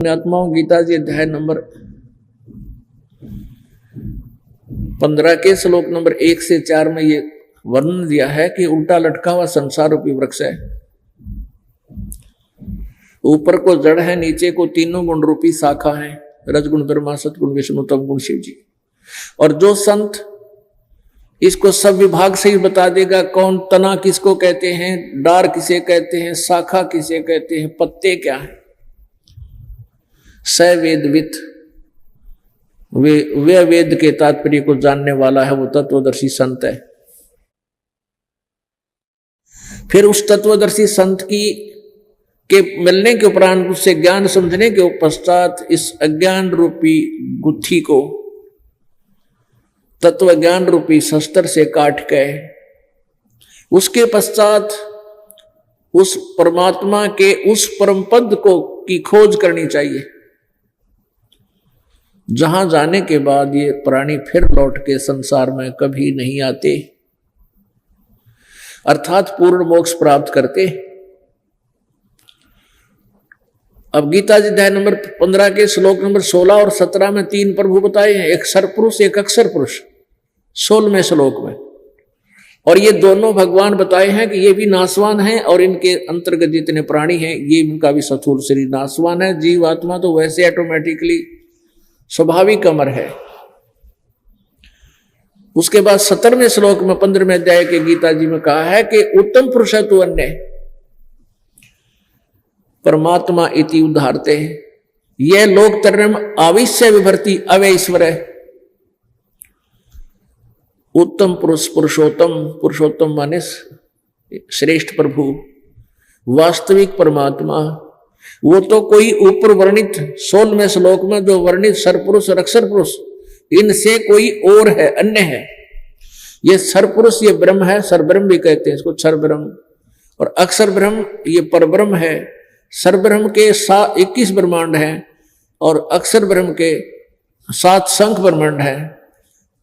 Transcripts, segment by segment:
आत्माओं गीता जी अध्याय नंबर 15 के श्लोक नंबर 1 से 4 में ये वर्णन दिया है कि उल्टा लटका हुआ संसार रूपी वृक्ष है। ऊपर को जड़ है, नीचे को तीनों गुण रूपी शाखा है, रजगुण ब्रह्मा, सतगुण विष्णु, तम गुण शिव जी। और जो संत इसको सब विभाग से ही बता देगा, कौन तना किसको कहते हैं, डार किसे कहते हैं, शाखा किसे कहते हैं, पत्ते क्या है, स वेदवित, वे वेद के तात्पर्य को जानने वाला है, वो तत्वदर्शी संत है। फिर उस तत्वदर्शी संत के मिलने के उपरांत, उससे ज्ञान समझने के पश्चात इस अज्ञान रूपी गुत्थी को तत्व ज्ञान रूपी शस्त्र से काट के उसके पश्चात उस परमात्मा के उस परम पद को की खोज करनी चाहिए, जहां जाने के बाद ये प्राणी फिर लौट के संसार में कभी नहीं आते, अर्थात पूर्ण मोक्ष प्राप्त करते। अब गीता जी अध्याय नंबर 15 के श्लोक नंबर 16 और 17 में 3 प्रभु बताए हैं, एक सरपुरुष एक अक्षर पुरुष 16वें श्लोक में। और ये दोनों भगवान बताए हैं कि ये भी नाशवान हैं और इनके अंतर्गत जितने प्राणी हैं ये इनका भी स्थूल शरीर नाशवान है। जीव आत्मा तो वैसे ऑटोमेटिकली स्वाभाविक अमर है। उसके बाद 17वें श्लोक में 15वें अध्याय के गीता जी में कहा है कि उत्तम पुरुष तु अन्य परमात्मा इति उद्धारते, यह लोक तरम आविश्य विभर्ति अवैश्वर है। उत्तम पुरुष, पुरुषोत्तम, पुरुषोत्तम माने श्रेष्ठ प्रभु, वास्तविक परमात्मा, वो तो कोई ऊपर वर्णित 16वें श्लोक में जो वर्णित सरपुरुष और अक्षर पुरुष, इनसे कोई और है, अन्य है। ये सरपुरुष ये ब्रह्म है, सरब्रह्म भी कहते हैं इसको, क्षर ब्रह्म। और अक्षर ब्रह्म ये परब्रह्म है। सरब्रह्म के 21 ब्रह्मांड हैं और अक्षर ब्रह्म के 7 शंख ब्रह्मांड हैं।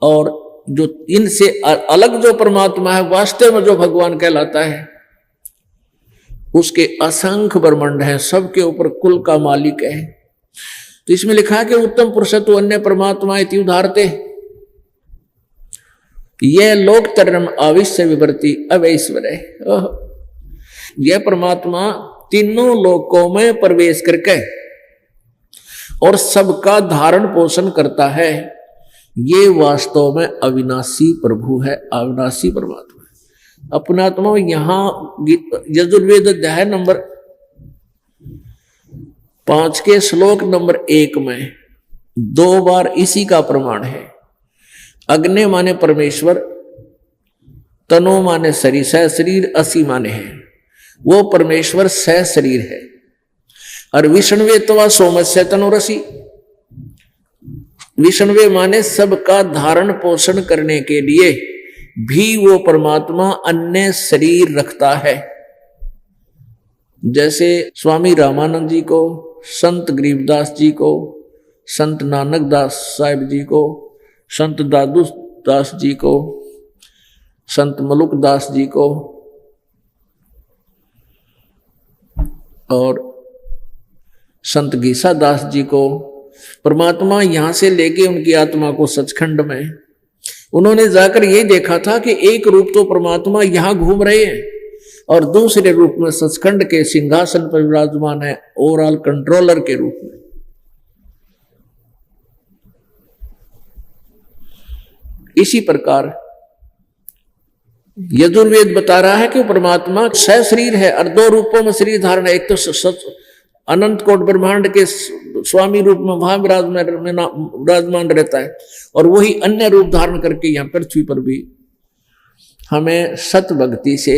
और जो इनसे अलग जो परमात्मा है, वास्तव में जो भगवान कहलाता है, उसके असंख्य ब्रह्मांड हैं, सबके ऊपर कुल का मालिक है। तो इसमें लिखा है कि उत्तम पुरुष तो अन्य परमात्मा इति उद्धारते, यह लोक तरम आविश्य विभर्ति अवैश्वर है। यह परमात्मा तीनों लोकों में प्रवेश करके और सबका धारण पोषण करता है। ये वास्तव में अविनाशी प्रभु है, अविनाशी परमात्मा है। अपना आत्मा यहां यजुर्वेद अध्याय नंबर 5 के श्लोक नंबर 1 में 2 बार इसी का प्रमाण है। अग्नि माने परमेश्वर, तनो माने शरीर, सह शरीर, असी माने है, वो परमेश्वर सह शरीर है। और विष्णुवे तो सोमस्य तनुरसी, विष्णुवे माने सबका धारण पोषण करने के लिए भी वो परमात्मा अन्य शरीर रखता है। जैसे स्वामी रामानंद जी को, संत गरीबदास जी को, संत नानक दास साहिब जी को, संत दादू दास जी को, संत मलुक दास जी को और संत गीसा दास जी को परमात्मा यहां से लेके उनकी आत्मा को सचखंड में, उन्होंने जाकर ये देखा था कि एक रूप तो परमात्मा यहां घूम रहे हैं और दूसरे रूप में सचखंड के सिंहासन पर विराजमान है, ओवरऑल कंट्रोलर के रूप में। इसी प्रकार यजुर्वेद बता रहा है कि परमात्मा सह शरीर है और 2 रूपों में शरीर धारण है। एक तो अनंत कोट ब्रह्मांड के स्वामी रूप में वहां विराजमान रहता है और वही अन्य रूप धारण करके यहां पृथ्वी पर भी हमें सत भक्ति से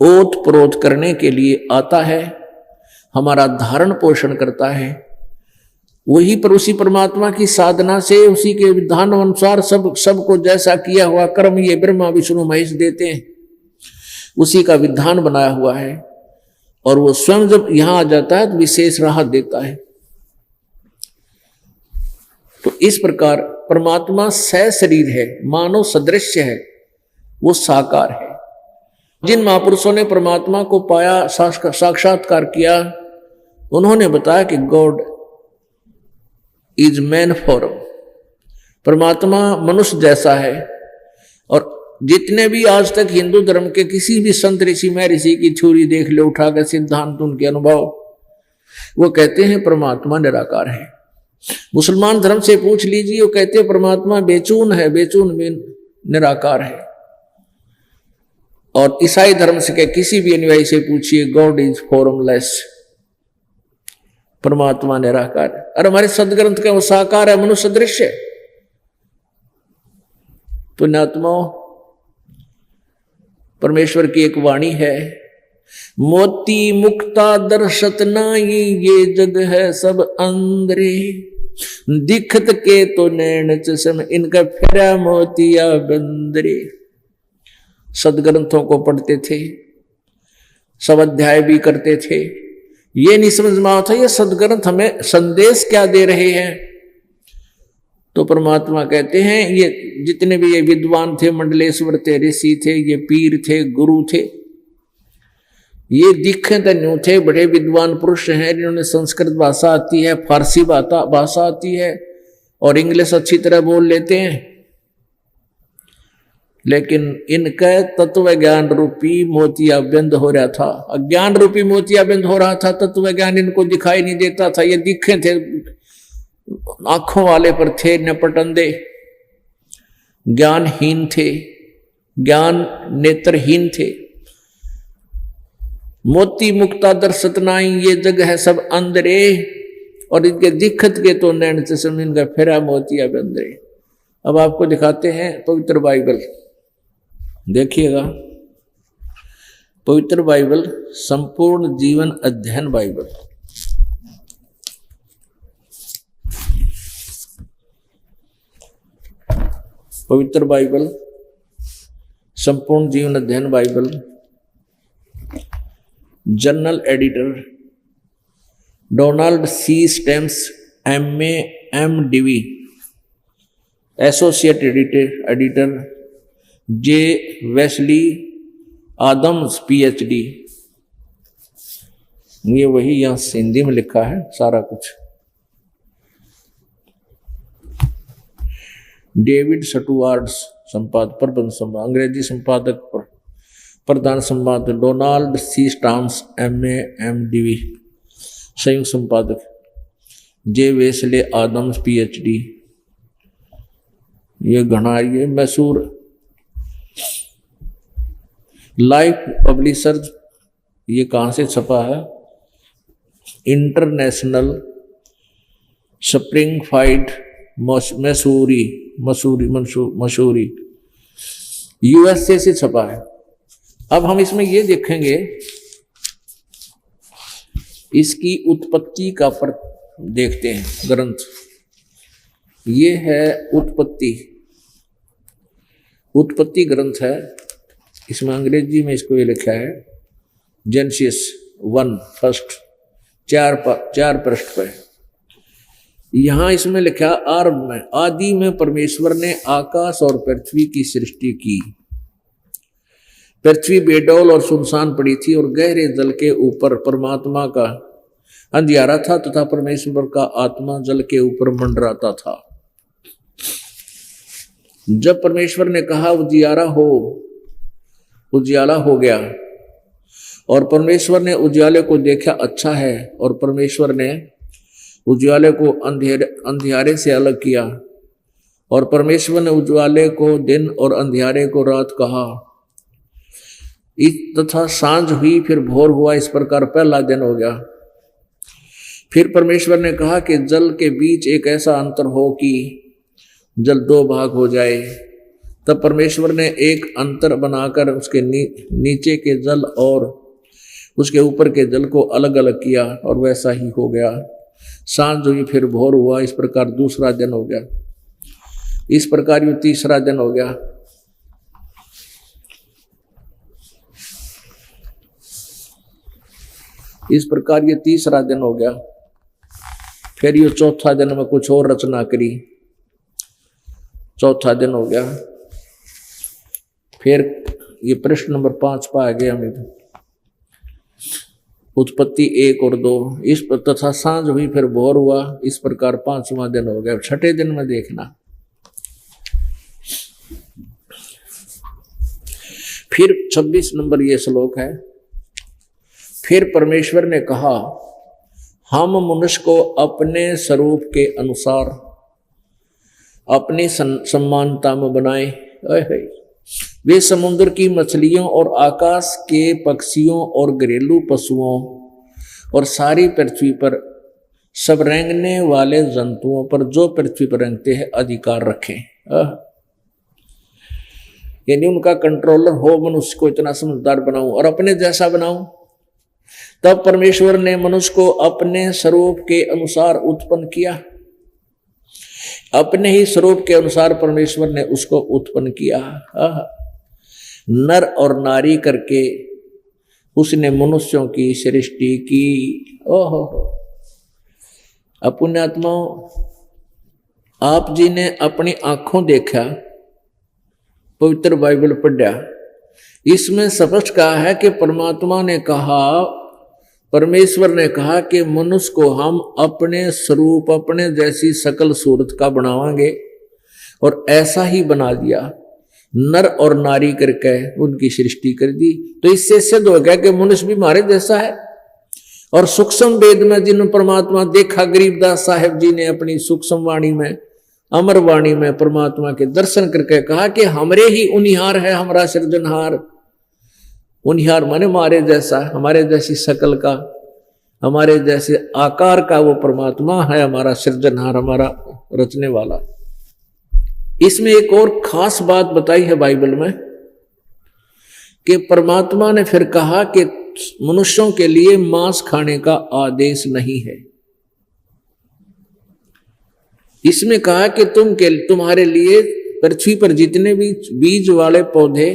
ओत प्रोत करने के लिए आता है, हमारा धारण पोषण करता है। वही पर उसी परमात्मा की साधना से, उसी के विधान अनुसार सबको जैसा किया हुआ कर्म ये ब्रह्मा विष्णु महेश देते हैं, उसी का विधान बनाया हुआ है। और वो स्वयं जब यहां आ जाता है तो विशेष राहत देता है। तो इस प्रकार परमात्मा सह शरीर है, मानव सदृश्य है, वो साकार है। जिन महापुरुषों ने परमात्मा को पाया, साक्षात्कार किया, उन्होंने बताया कि गॉड इज मैन फॉर्म, परमात्मा मनुष्य जैसा है। और जितने भी आज तक हिंदू धर्म के किसी भी संत ऋषि महर्षि की थ्योरी देख ले उठा कर, सिद्धांत, उनके अनुभव, वो कहते हैं परमात्मा निराकार है। मुसलमान धर्म से पूछ लीजिए, वो कहते हैं परमात्मा बेचून है, बेचून में निराकार है। और ईसाई धर्म से के किसी भी अनुयायी से पूछिए, गॉड इज फॉर्मलेस, परमात्मा निराकार है। और हमारे सदग्रंथ का वो साकार है, मनुष्य दृश्य। पुण्यात्मा, परमेश्वर की एक वाणी है, मोती मुक्ता दर्शत नाई, ये जग है सब अंदरे, दिखत के तो नैन चश्म, इनका फेरा मोतिया बंदरे। सदग्रंथों को पढ़ते थे, सब अध्याय भी करते थे, ये नहीं समझ में आता ये सदग्रंथ हमें संदेश क्या दे रहे हैं। तो परमात्मा कहते हैं, ये जितने भी ये विद्वान थे, मंडलेश्वर थे, ऋषि थे, ये पीर थे, गुरु थे, ये दिखे तो न्यू थे, बड़े विद्वान पुरुष हैं, इन्होंने संस्कृत भाषा आती है, फारसी भाषा आती है और इंग्लिश अच्छी तरह बोल लेते हैं, लेकिन इनका तत्व ज्ञान रूपी मोतियाबिंद हो रहा था, अज्ञान रूपी मोतियाबिंद हो रहा था। तत्व ज्ञान इनको दिखाई नहीं देता था, ये दिखे थे, आंखों वाले पर थे, नपटंदे, ज्ञानहीन थे, ज्ञान नेत्रहीन थे। मोती मुक्ता दर्शत नाई, ये जग है सब अंदरे, और इनके दिखत के तो नैन चश्म, इनका फेरा मोतियाबिंद। अब आपको दिखाते हैं पवित्र बाइबल, देखिएगा, पवित्र बाइबल, संपूर्ण जीवन अध्ययन बाइबल। पवित्र बाइबल, संपूर्ण जीवन अध्ययन Bible, journal editor Donald C Stamps MA MDV, associate editor J Wesley Adams PhD। ये वही यहां हिंदी में लिखा है सारा कुछ। डेविड स्टुअर्ट्स संपादक, प्रबंध संपादक, अंग्रेजी संपादक, प्रधान संपादक Donald C Stamps MA MDV, संयुक्त संपादक J वेस्ले आदम्स PhD। ये घना, ये मैसूर लाइफ पब्लिशर्स, ये कहाँ से छपा है? इंटरनेशनल स्प्रिंगफील्ड मसूरी USA से छपा है। अब हम इसमें ये देखेंगे इसकी उत्पत्ति का देखते हैं ग्रंथ। ये है उत्पत्ति ग्रंथ है, इसमें अंग्रेजी में इसको ये लिखा है जेनेसिस 1 फर्स्ट, 4 पृष्ठ पर। यहां इसमें लिखा आरंभ में, आदि में परमेश्वर ने आकाश और पृथ्वी की सृष्टि की। पृथ्वी बेडौल और सुनसान पड़ी थी और गहरे जल के ऊपर परमात्मा का अंधियारा था तथा परमेश्वर का आत्मा जल के ऊपर मंडराता था। जब परमेश्वर ने कहा उजियारा हो, उजियाला हो गया, और परमेश्वर ने उजियाले को देखा अच्छा है, और परमेश्वर ने उजियाले को अंधियारे से अलग किया, और परमेश्वर ने उजियाले को दिन और अंधियारे को रात कहा। तथा सांझ हुई, फिर भोर हुआ, इस प्रकार पहला दिन हो गया। फिर परमेश्वर ने कहा कि जल के बीच एक ऐसा अंतर हो कि जल 2 भाग हो जाए। तब परमेश्वर ने एक अंतर बनाकर उसके नीचे के जल और उसके ऊपर के जल को अलग अलग किया, और वैसा ही हो गया। सांझ हुई, फिर भोर हुआ, इस प्रकार दूसरा दिन हो गया। इस प्रकार ये तीसरा दिन हो गया। इस प्रकार ये तीसरा दिन हो गया। फिर ये चौथा दिन में कुछ और रचना करी, चौथा दिन हो गया। फिर ये प्रश्न नंबर 5 पर आ गया हमें। उत्पत्ति 1 और 2 इस पर, तथा सांझ हुई फिर भोर हुआ, इस प्रकार 5वां दिन हो गया। छठे दिन में देखना। फिर 26 नंबर ये श्लोक है। फिर परमेश्वर ने कहा, हम मनुष्य को अपने स्वरूप के अनुसार अपनी समानता में बनाए। वे समुद्र की मछलियों और आकाश के पक्षियों और घरेलू पशुओं और सारी पृथ्वी पर सब रेंगने वाले जंतुओं पर जो पृथ्वी पर रेंगते हैं अधिकार रखें। यानी उनका कंट्रोलर हो, मनुष्य को इतना समझदार बनाऊं और अपने जैसा बनाऊं। तब परमेश्वर ने मनुष्य को अपने स्वरूप के अनुसार उत्पन्न किया। अपने ही स्वरूप के अनुसार परमेश्वर ने उसको उत्पन्न किया। नर और नारी करके उसने मनुष्यों की सृष्टि की। ओहो, पुण्यात्माओं, आप जी ने अपनी आंखों देखा, पवित्र बाइबल पढ़ा, इसमें स्पष्ट कहा है कि परमात्मा ने कहा, परमेश्वर ने कहा कि मनुष्य को हम अपने स्वरूप, अपने जैसी सकल सूरत का बनावांगे, और ऐसा ही बना दिया। नर और नारी करके उनकी सृष्टि कर दी। तो इससे सिद्ध हो गया कि मनुष्य भी हमारे जैसा है। और सूक्ष्म वेद में जिन परमात्मा देखा, गरीबदास साहेब जी ने अपनी सूक्ष्म वाणी में, अमर वाणी में परमात्मा के दर्शन करके कहा कि हमरे ही उनिहार है हमारा सृजनहार। उनिहार माने हमारे जैसा, हमारे जैसी शकल का, हमारे जैसे आकार का वो परमात्मा है हमारा सृजनहार, हमारा रचने वाला। इसमें एक और खास बात बताई है बाइबल में कि परमात्मा ने फिर कहा कि मनुष्यों के लिए मांस खाने का आदेश नहीं है। इसमें कहा कि तुम्हारे लिए पृथ्वी पर जितने भी बीज वाले पौधे,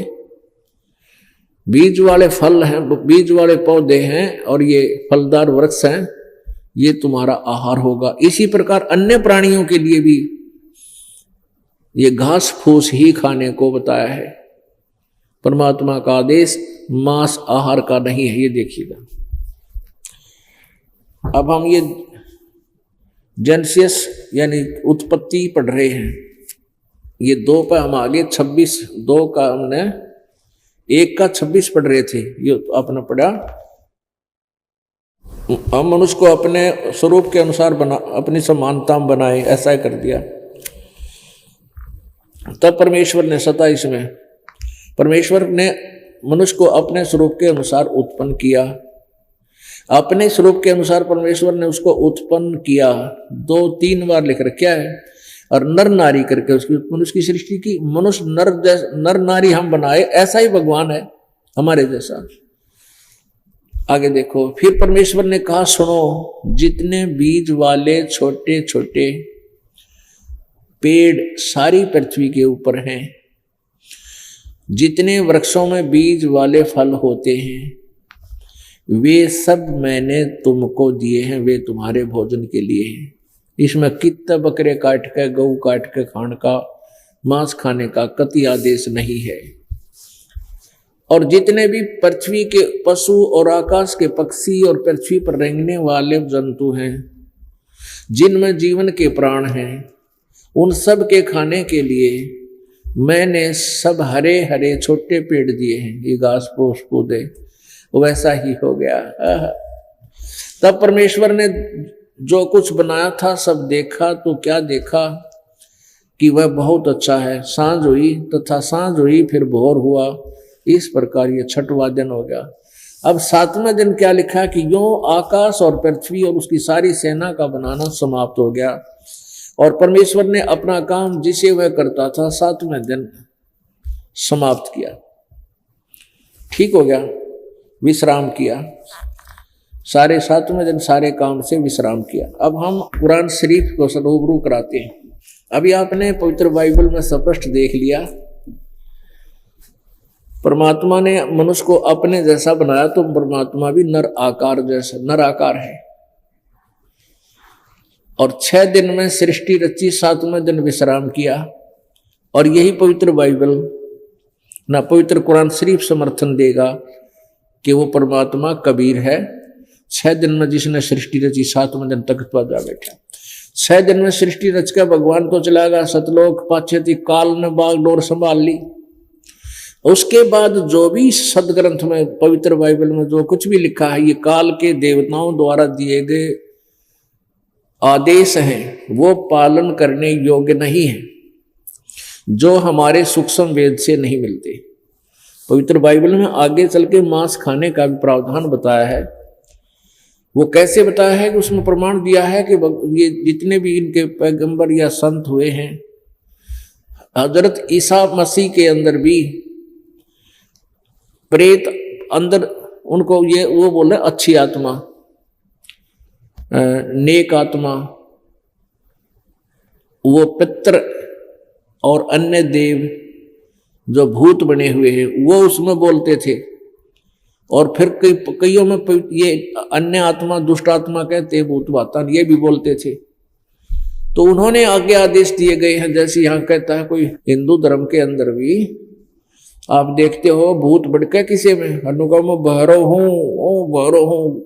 बीज वाले फल हैं, बीज वाले पौधे हैं और ये फलदार वृक्ष हैं, ये तुम्हारा आहार होगा। इसी प्रकार अन्य प्राणियों के लिए भी ये घास फूस ही खाने को बताया है। परमात्मा का आदेश मांस आहार का नहीं है। ये देखिएगा, अब हम ये जेनेसिस यानी उत्पत्ति पढ़ रहे हैं। ये 2 पर हम आगे 26 का हमने 1 का 26 पढ़ रहे थे। ये आपने पढ़ा, हम मनुष्य को अपने स्वरूप के अनुसार बना, अपनी समानता में बनाए, ऐसा ही कर दिया। तब परमेश्वर ने 27 में परमेश्वर ने मनुष्य को अपने स्वरूप के अनुसार उत्पन्न किया। अपने स्वरूप के अनुसार परमेश्वर ने उसको उत्पन्न किया। 2-3 बार लिख रखा है। और नर नारी करके उसकी मनुष्य की सृष्टि की। मनुष्य नर नारी हम बनाए, ऐसा ही भगवान है हमारे जैसा। आगे देखो, फिर परमेश्वर ने कहा, सुनो, जितने बीज वाले छोटे छोटे पेड़ सारी पृथ्वी के ऊपर हैं, जितने वृक्षों में बीज वाले फल होते हैं, वे सब मैंने तुमको दिए हैं, वे तुम्हारे भोजन के लिए हैं। इसमें कितना बकरे काट के, गऊ काट के खाने का, मांस खाने का कति आदेश नहीं है। और जितने भी पृथ्वी के पशु और आकाश के पक्षी और पृथ्वी पर रेंगने वाले जंतु हैं, जिनमें जीवन के प्राण हैं, उन सब के खाने के लिए मैंने सब हरे हरे छोटे पेड़ दिए हैं। ये घास फूस पौधे, वैसा ही हो गया। तब परमेश्वर ने जो कुछ बनाया था सब देखा, तो क्या देखा कि वह बहुत अच्छा है। सांझ हुई तथा सांझ हुई फिर भोर हुआ, इस प्रकार ये 6वां दिन हो गया। अब 7वें दिन क्या लिखा कि यूं आकाश और पृथ्वी और उसकी सारी सेना का बनाना समाप्त हो गया। और परमेश्वर ने अपना काम जिसे वह करता था 7वें दिन समाप्त किया, ठीक हो गया, विश्राम किया। सारे 7वें दिन सारे काम से विश्राम किया। अब हम कुरान शरीफ को रूबरू कराते हैं। अभी आपने पवित्र बाइबल में स्पष्ट देख लिया, परमात्मा ने मनुष्य को अपने जैसा बनाया, तो परमात्मा भी नर आकार जैसा नर आकार है। और 6 दिन में सृष्टि रची, 7वें दिन विश्राम किया। और यही पवित्र बाइबल ना पवित्र कुरान शरीफ समर्थन देगा कि वो परमात्मा कबीर है 6 दिन में जिसने सृष्टि रची 7वें दिन तख्त पर जा बैठा। 6 दिन में सृष्टि रच के भगवान तो चला गया सतलोक, पाछे थी काल ने बागडोर संभाल ली। उसके बाद जो भी सदग्रंथ में पवित्र बाइबल में जो कुछ भी लिखा है, ये काल के देवताओं द्वारा दिए गए आदेश हैं, वो पालन करने योग्य नहीं है, जो हमारे सूक्ष्म वेद से नहीं मिलते। पवित्र बाइबल में आगे चल के मांस खाने का भी प्रावधान बताया है। वो कैसे बताया है कि उसमें प्रमाण दिया है कि ये जितने भी इनके पैगंबर या संत हुए हैं, हजरत ईसा मसीह के अंदर भी प्रेत अंदर उनको ये वो बोले अच्छी आत्मा, नेक आत्मा, वो पितर और अन्य देव जो भूत बने हुए हैं वो उसमें बोलते थे। और फिर कईयों में ये अन्य आत्मा दुष्ट आत्मा कहते भूत वातान ये भी बोलते थे। तो उन्होंने आगे आदेश दिए गए हैं, जैसे यहाँ कहता है कोई हिंदू धर्म के अंदर भी आप देखते हो भूत बढ़के किसी में अनुका मैं बहरो हूँ, ओ बहरो हूँ,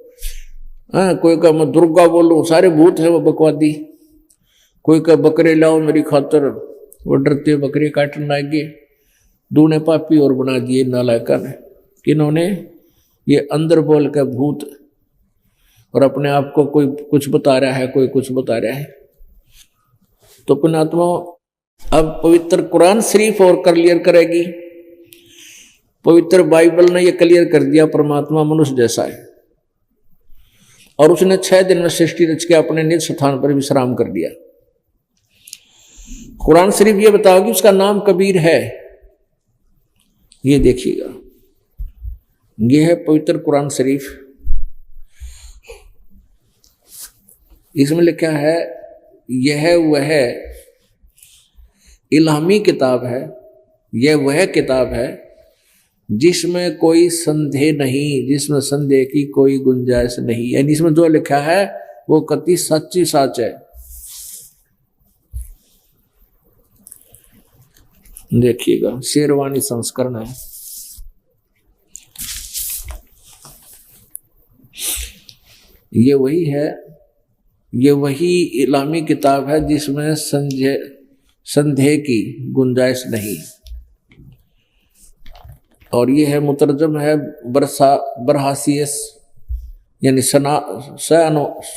हाँ कोई का मैं दुर्गा बोलूँ, सारे भूत है वो बकवादी। कोई का बकरे लाओ मेरी खातर, वो डरते बकरे काटने लगे। दूने पापी और बना दिए नालायका ने, किन्होंने ये अंदर बोल के भूत और अपने आप को कोई कुछ बता रहा है, कोई कुछ बता रहा है। तो पुण्यात्मा अब पवित्र कुरान शरीफ और क्लियर करेगी। पवित्र बाइबल ने ये क्लियर कर दिया परमात्मा मनुष्य जैसा है और उसने 6 दिन में सृष्टि रच के अपने निज स्थान पर विश्राम कर दिया। कुरान शरीफ ये बताओगी उसका नाम कबीर है। ये देखिएगा, ये है पवित्र कुरान शरीफ। इसमें लिखा है यह वह इल्हामी किताब है, यह वह किताब है जिसमें कोई संदेह नहीं, जिसमें संदेह की कोई गुंजाइश नहीं। यानी इसमें जो लिखा है वो कति सच्ची सच है। देखिएगा शेरवानी संस्करण है। ये वही है, ये वही इलामी किताब है जिसमें संदेह की गुंजाइश नहीं। और ये है मुतरजम है बरहासियस यानी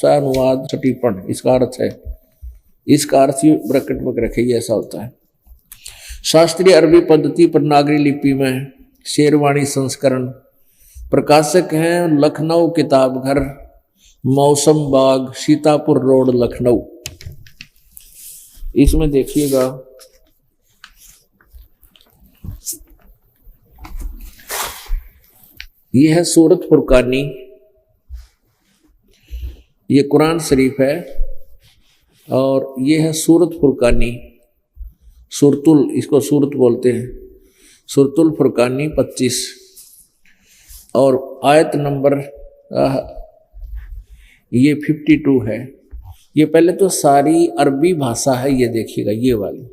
अनुवाद टिप्पण, इसका अर्थ है, इसका अर्थ ही ब्रैकेट में रखे, ऐसा होता है। शास्त्रीय अरबी पद्धति पर नागरी लिपि में शेरवानी संस्करण, प्रकाशक हैं लखनऊ किताब घर, मौसम बाग, सीतापुर रोड, लखनऊ। इसमें देखिएगा ये है सूरत फुरकानी, ये कुरान शरीफ है और ये है सूरत फुरकानी, सुरतुल इसको सूरत बोलते हैं, सुरतुल फुरकानी 25 और आयत नंबर ये 52 है। ये पहले तो सारी अरबी भाषा है, ये देखिएगा ये वाली,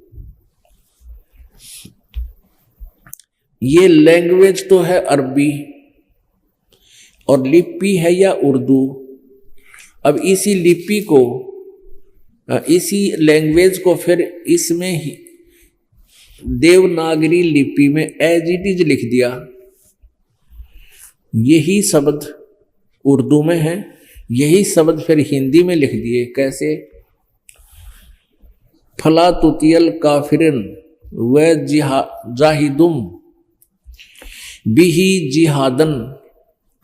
ये लैंग्वेज तो है अरबी और लिपि है या उर्दू। अब इसी लिपि को, इसी लैंग्वेज को फिर इसमें ही देवनागरी लिपि में एज इट इज लिख दिया। यही शब्द उर्दू में है, यही शब्द फिर हिंदी में लिख दिए। कैसे? फला तुतियल काफिरन व जाहिदुम बिही जिहादन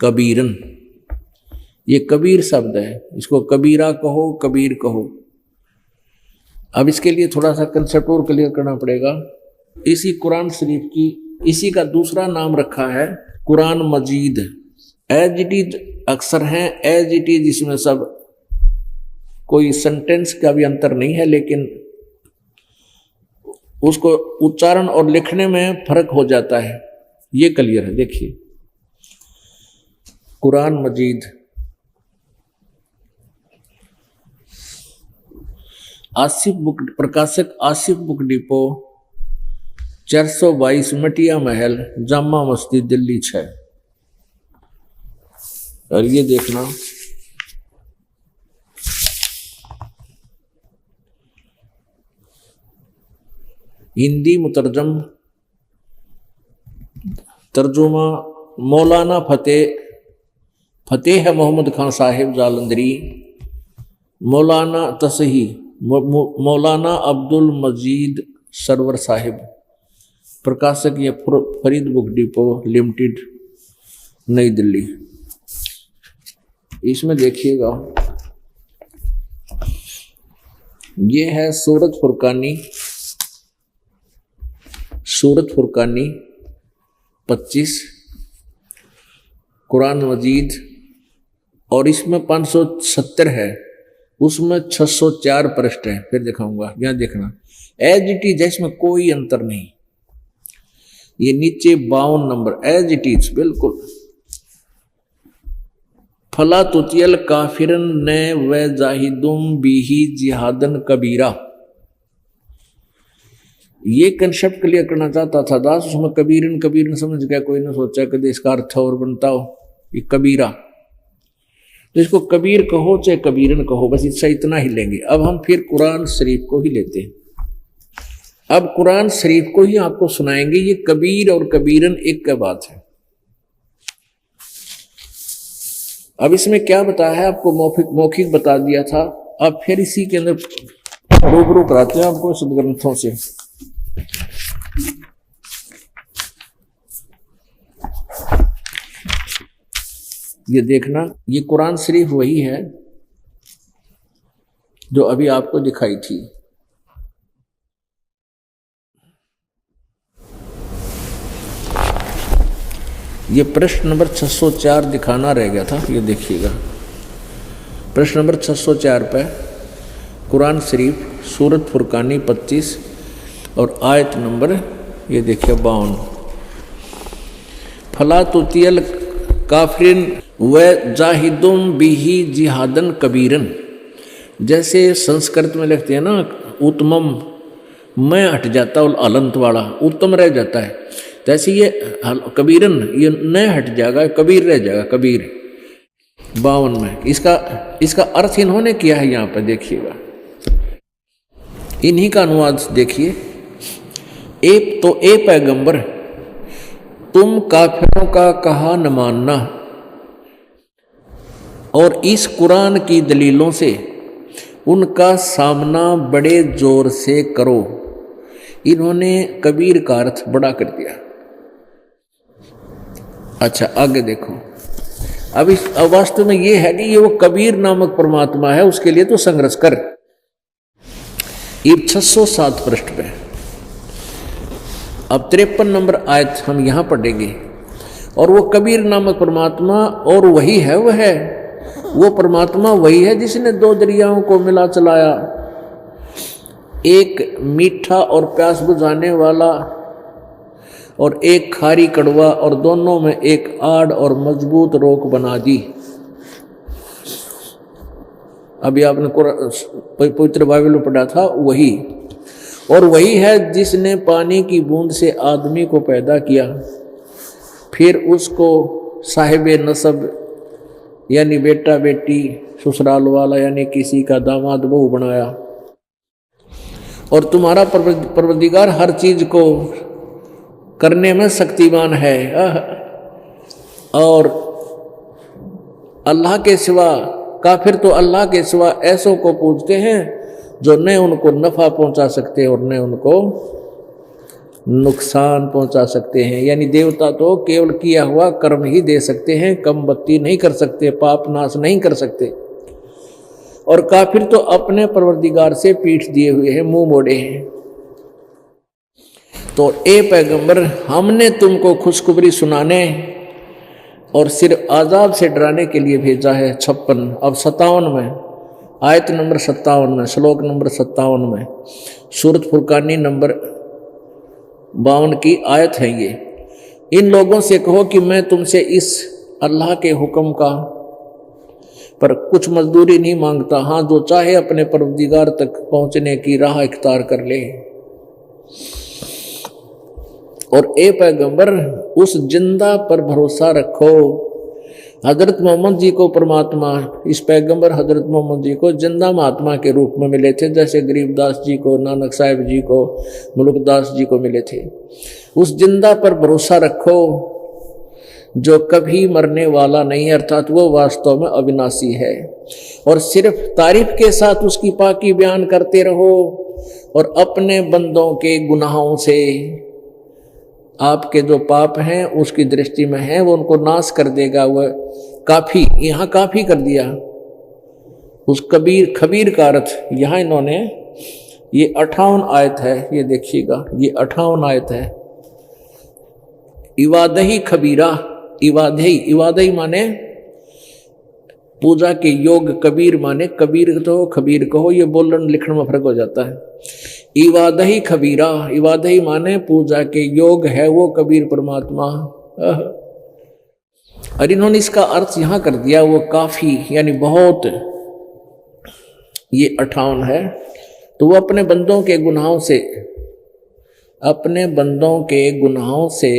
कबीरन। ये कबीर शब्द है, इसको कबीरा कहो, कबीर कहो। अब इसके लिए थोड़ा सा कंसेप्ट और क्लियर करना पड़ेगा। इसी कुरान शरीफ की इसी का दूसरा नाम रखा है कुरान मजीद। एज इट इज अक्सर हैं, एज इट इज, इसमें सब कोई सेंटेंस का भी अंतर नहीं है, लेकिन उसको उच्चारण और लिखने में फर्क हो जाता है। ये क्लियर है, देखिए कुरान मजीद। आसिफ बुक, प्रकाशक आसिफ बुक डिपो, 422 मटिया महल, जामा मस्जिद, दिल्ली 6। और ये देखना हिंदी मुतरजम तर्जुमा मौलाना फतेह मोहम्मद खान साहिब जालंधरी, मौलाना तसही मौलाना अब्दुल मजीद सरवर साहिब, प्रकाशक ये फरीद बुक डिपो लिमिटेड, नई दिल्ली। इसमें देखिएगा ये है सूरत फुरकानी 25 कुरान मजीद, और इसमें 570 है, उसमें 604 पृष्ठ है। फिर दिखाऊंगा, यहां देखना एज इट इज, इसमें कोई अंतर नहीं। ये नीचे 52 नंबर एज इट इज बिल्कुल। फला तुतियल काफिरन ने व जाहिदुम बिही जिहादन कबीरा, ये कंसेप्ट क्लियर करना चाहता था दास। उसमें कबीरन समझ गया, कोई ने सोचा कि इसका अर्थ और बनता हो ये कबीरा, तो इसको कबीर कहो चाहे कबीरन कहो, बस इससे इतना ही लेंगे। अब हम फिर कुरान शरीफ को ही लेते हैं। अब कुरान शरीफ को ही आपको सुनाएंगे। ये कबीर और कबीरन एक का बात है। अब इसमें क्या बताया है आपको, मौखिक बता दिया था। अब फिर इसी के अंदर रूबरू कराते हैं आपको सदग्रंथों से। ये देखना, ये कुरान शरीफ वही है जो अभी आपको दिखाई थी। ये प्रश्न नंबर 604 दिखाना रह गया था, ये देखिएगा प्रश्न नंबर 604 पे कुरान शरीफ सूरत फुरकानी 25 और आयत नंबर ये देखिए 52। फला तुतियल काफिरिन व जाहिदुम बिही जिहादन कबीरन, जैसे संस्कृत में लिखते हैं ना उत्तमम, मैं हट जाता और अलंत वाला उत्तम रह जाता है, जैसे ये कबीरन ये न हट जाएगा, कबीर रह जाएगा, कबीर 52 में। इसका अर्थ इन्होंने किया है, यहाँ पर देखिएगा इन्हीं का अनुवाद देखिए। ए पैगंबर तुम काफिरों का कहा न मानना और इस कुरान की दलीलों से उनका सामना बड़े जोर से करो। इन्होंने कबीर का अर्थ बड़ा कर दिया। अच्छा आगे देखो, अब इस वास्तव में ये है कि ये वो कबीर नामक परमात्मा है, उसके लिए तो संघर्ष कर। ये 607 पृष्ठ पे अब 53 नंबर आयत हम यहां पढ़ेंगे। और वो कबीर नामक परमात्मा और वही है, वो परमात्मा वही है जिसने 2 दरियाओं को मिला चलाया, एक मीठा और प्यास बुझाने वाला और एक खारी कड़वा, और दोनों में एक आड़ और मजबूत रोक बना दी। अभी आपने पवित्र बाइबल में पढ़ा था वही। और वही है जिसने पानी की बूंद से आदमी को पैदा किया, फिर उसको साहिब नसब यानी बेटा बेटी ससुराल वाला यानी किसी का दामाद बहू बनाया। और तुम्हारा परवरदिगार हर चीज को करने में शक्तिमान है। और अल्लाह के सिवा काफिर तो अल्लाह के सिवा ऐसों को पूजते हैं जो न उनको नफा पहुंचा सकते और न उनको नुकसान पहुंचा सकते हैं। यानी देवता तो केवल किया हुआ कर्म ही दे सकते हैं, कम बत्ती नहीं कर सकते, पाप नाश नहीं कर सकते। और काफिर तो अपने परवरदिगार से पीठ दिए हुए हैं, मुंह मोड़े हैं। तो ए पैगंबर हमने तुमको खुशखबरी सुनाने और सिर्फ आजाब से डराने के लिए भेजा है। 56 अब 57 में आयत नंबर 57 में श्लोक नंबर 57 में सूरत फुरकानी नंबर 52 की आयत है ये। इन लोगों से कहो कि मैं तुमसे इस अल्लाह के हुक्म का पर कुछ मजदूरी नहीं मांगता। हाँ, जो चाहे अपने परवरदिगार तक पहुंचने की राह इख्तियार कर ले। और ए पैगंबर उस जिंदा पर भरोसा रखो हजरत मोहम्मद जी को परमात्मा, इस पैगंबर हजरत मोहम्मद जी को जिंदा महात्मा के रूप में मिले थे, जैसे गरीबदास जी को, नानक साहिब जी को, मुल्कदास जी को मिले थे। उस जिंदा पर भरोसा रखो जो कभी मरने वाला नहीं, अर्थात वो वास्तव में अविनाशी है। और सिर्फ तारीफ के साथ उसकी पाकी बयान करते रहो और अपने बंदों के गुनाहों से आपके जो पाप हैं उसकी दृष्टि में है वो उनको नाश कर देगा। वह काफी, यहाँ काफी कर दिया उस कबीर खबीर का अर्थ यहाँ इन्होंने, ये 58 आयत है, ये देखिएगा, ये 58 आयत है। इवादही खबीरा, इवादही माने पूजा के योग, कबीर माने कबीर तो खबीर कहो, ये बोलने लिखने में फर्क हो जाता है। इवादही खबीरा, इवादही माने पूजा के योग है वो कबीर परमात्मा। और इन्होंने इसका अर्थ यहां कर दिया वो काफी, यानी बहुत, ये 58 है। तो वो अपने बंदों के गुनाहों से, अपने बंदों के गुनाहों से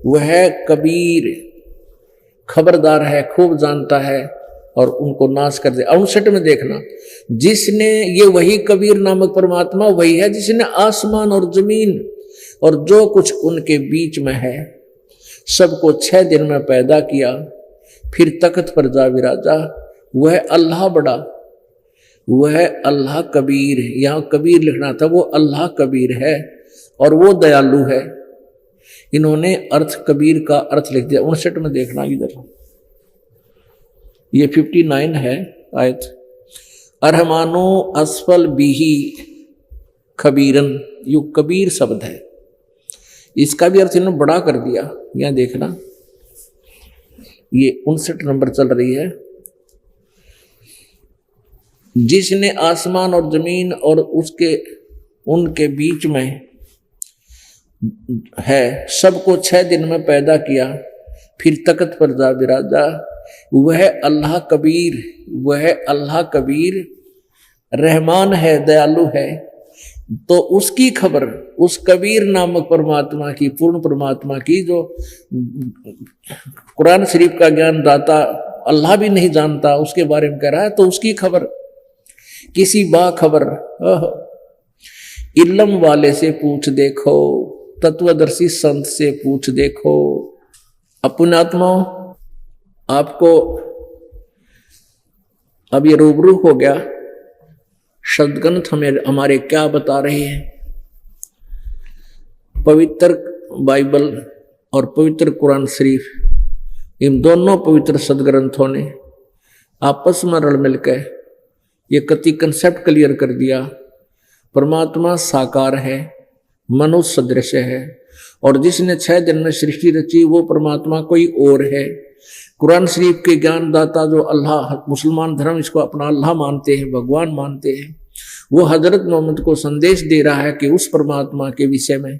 वह कबीर खबरदार है, खूब जानता है और उनको नाश कर दे। 59 में देखना, जिसने, ये वही कबीर नामक परमात्मा वही है जिसने आसमान और जमीन और जो कुछ उनके बीच में है सबको 6 दिन में पैदा किया, फिर तख्त पर जा विराजा। वह अल्लाह बड़ा, वह अल्लाह कबीर, यहाँ कबीर लिखना था, वो अल्लाह कबीर है और वो दयालु है। इन्होंने अर्थ कबीर का अर्थ लिख दिया। 59 में देखना इधर, ये 59 है आयत। अरहमानो असफल बिही खबीरन, यू कबीर शब्द है, इसका भी अर्थ इन्होंने बड़ा कर दिया। यहां देखना, ये 59 नंबर चल रही है। जिसने आसमान और जमीन और उसके उनके बीच में है सबको 6 दिन में पैदा किया, फिर तख्त पर जा विराजा। वह अल्लाह कबीर, वह अल्लाह कबीर रहमान है, दयालु है। तो उसकी खबर, उस कबीर नामक परमात्मा की, पूर्ण परमात्मा की, जो कुरान शरीफ का ज्ञान दाता अल्लाह भी नहीं जानता, उसके बारे में कह रहा है। तो उसकी खबर किसी बाखबर इल्म वाले से पूछ देखो, तत्वदर्शी संत से पूछ देखो। अपनात्मा आपको अब ये रूबरू हो गया, सदग्रंथ हमें हमारे क्या बता रहे हैं। पवित्र बाइबल और पवित्र कुरान शरीफ, इन दोनों पवित्र सदग्रंथों ने आपस में रल मिलकर ये कति कंसेप्ट क्लियर कर दिया। परमात्मा साकार है, मनुष्य सदृश है, और जिसने 6 दिन में सृष्टि रची वो परमात्मा कोई और है। कुरान शरीफ के ज्ञानदाता जो अल्लाह, मुसलमान धर्म इसको अपना अल्लाह मानते हैं, भगवान मानते हैं, वो हजरत मोहम्मद को संदेश दे रहा है कि उस परमात्मा के विषय में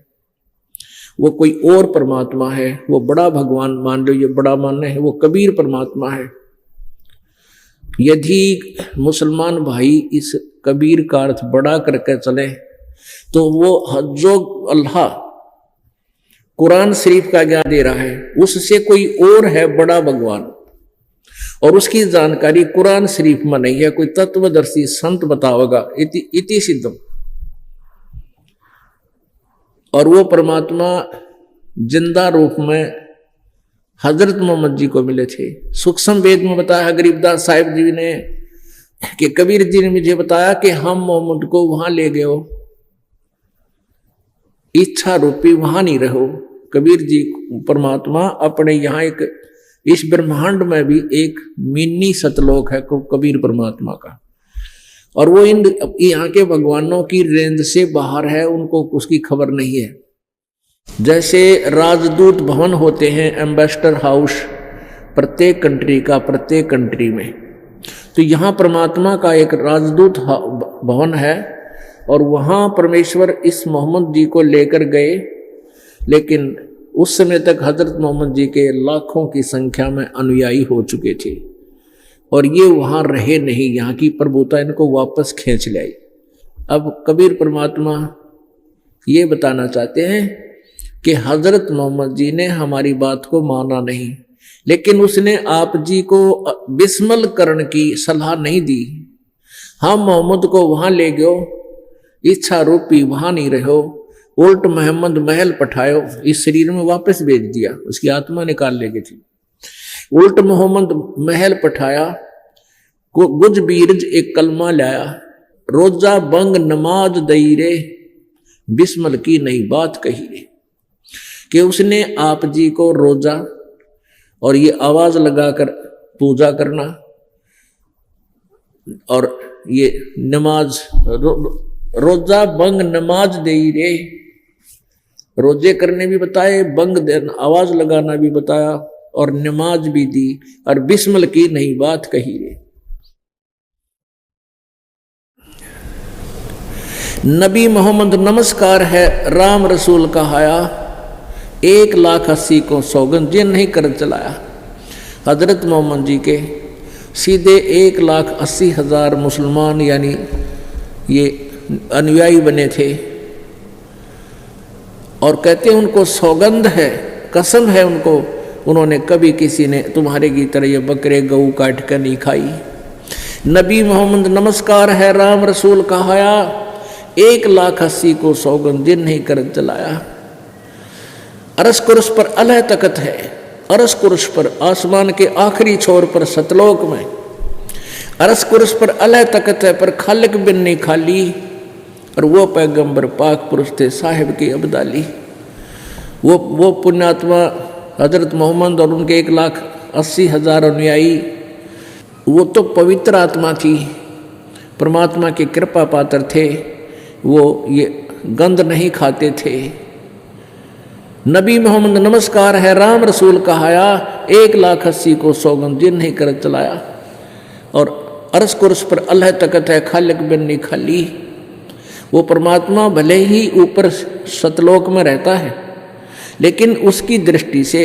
वो कोई और परमात्मा है, वो बड़ा भगवान मान लो, ये बड़ा मानना है, वो कबीर परमात्मा है। यदि मुसलमान भाई इस कबीर का अर्थ बड़ा करके चले तो वो जो अल्लाह कुरान शरीफ का ज्ञान दे रहा है उससे कोई और है बड़ा भगवान, और उसकी जानकारी कुरान शरीफ में नहीं है, कोई तत्वदर्शी संत बताओगा। इति सिद्धम। और वो परमात्मा जिंदा रूप में हजरत मोहम्मद जी को मिले थे। सूक्ष्म वेद में बताया गरीबदास साहिब जी ने कि कबीर जी ने मुझे बताया कि हम मोहम्मद को वहां ले गए हो, इच्छा रूपी वहां नहीं रहो। कबीर जी परमात्मा अपने यहाँ एक, इस ब्रह्मांड में भी एक मिनी सतलोक है कबीर परमात्मा का, और वो इन यहाँ के भगवानों की रेंज से बाहर है, उनको उसकी खबर नहीं है। जैसे राजदूत भवन होते हैं, एम्बेसडर हाउस प्रत्येक कंट्री का, प्रत्येक कंट्री में, तो यहाँ परमात्मा का एक राजदूत भवन है, और वहाँ परमेश्वर इस मोहम्मद जी को लेकर गए। लेकिन उस समय तक हजरत मोहम्मद जी के लाखों की संख्या में अनुयायी हो चुके थे, और ये वहाँ रहे नहीं, यहाँ की प्रभुता इनको वापस खींच लाई। अब कबीर परमात्मा ये बताना चाहते हैं कि हजरत मोहम्मद जी ने हमारी बात को माना नहीं, लेकिन उसने आप जी को बिस्मल करण की सलाह नहीं दी। हम मोहम्मद को वहां ले गयो, इच्छा रूपी वहां नहीं रहो, उल्ट मोहम्मद महल पठायो, इस शरीर में वापस भेज दिया, उसकी आत्मा निकाल ले गई थी। उल्ट मोहम्मद महल पठाया, गुज बीरज एक कलमा लाया, रोजा बंग नमाज दई रे, बिस्मल की नई बात कही रे। कि उसने आप जी को रोजा और ये आवाज लगाकर पूजा करना और ये नमाज, रोजा बंग नमाज दे रे, रोजे करने भी बताए, बंग देना आवाज लगाना भी बताया और नमाज भी दी और बिस्मिल की नई बात कही रे। नबी मोहम्मद नमस्कार है राम रसूल कहाया, 1,80,000 को सौगंध जिन नहीं कर चलाया। हजरत मोहम्मद जी के सीधे 1,80,000 मुसलमान यानी ये अनुयायी बने थे और कहते उनको सौगंध है, कसम है उनको, उन्होंने कभी किसी ने तुम्हारे की तरह ये बकरे गऊ काट कर नहीं खाई। नबी मोहम्मद नमस्कार है राम रसूल कहाया, 1,80,000 को सौगंध जिन नहीं कर चलाया। अरस कुर्स पर अलह तकत है, अरस कुर्स पर आसमान के आखिरी छोर पर सतलोक में, अरस कुर्स पर अलह तकत है पर खालिक बिन नहीं खाली, और वो पैगंबर पाक पुरुष थे साहिब की अब्दाली। वो पुण्यात्मा हजरत मोहम्मद और उनके 1,80,000 अनुयायी, वो तो पवित्र आत्मा थी, परमात्मा के कृपा पात्र थे, वो ये गंध नहीं खाते थे। नबी मोहम्मद नमस्कार है राम रसूल कहाया, 1,80,000 को सौगंध जिन नहीं कर चलाया। और अरस कुर्स पर अल्लाह तकत है खालिक बिन नहीं खाली। वो परमात्मा भले ही ऊपर सतलोक में रहता है, लेकिन उसकी दृष्टि से,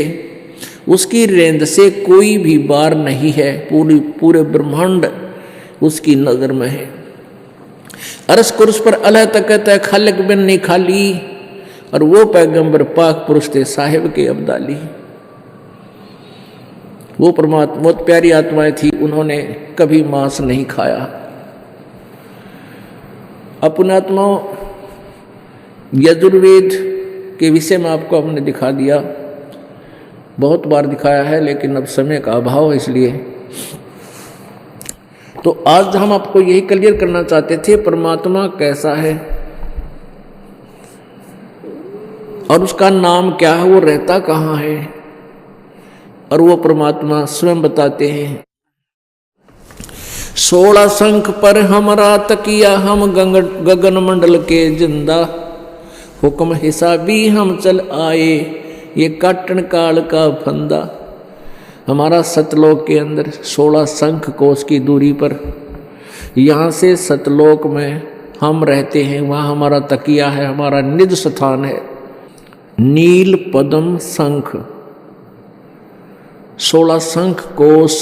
उसकी रेंद से कोई भी बार नहीं है, पूरे ब्रह्मांड उसकी नजर में है। अरस कुर्स पर अल्लाह तकत है खालिक बिन नहीं खाली, और वो पैगंबर पाक पुरुष थे साहिब के अब्दाली। वो परमात्मा बहुत प्यारी आत्माएं थी, उन्होंने कभी मांस नहीं खाया। अपनात्मा यजुर्वेद के विषय में आपको हमने दिखा दिया, बहुत बार दिखाया है, लेकिन अब समय का अभाव है, इसलिए तो आज हम आपको यही क्लियर करना चाहते थे परमात्मा कैसा है और उसका नाम क्या है, वो रहता कहाँ है, और वो परमात्मा स्वयं बताते हैं। 16 शंख पर हमारा तकिया, हम गगन मंडल के जिंदा, हुक्म हिसाबी हम चल आए, ये काटन काल का फंदा। हमारा सतलोक के अंदर 16 शंख कोस की दूरी पर, यहाँ से सतलोक में हम रहते हैं, वहाँ हमारा तकिया है, हमारा निज स्थान है। नील पद्म शंख, 16 शंख कोस,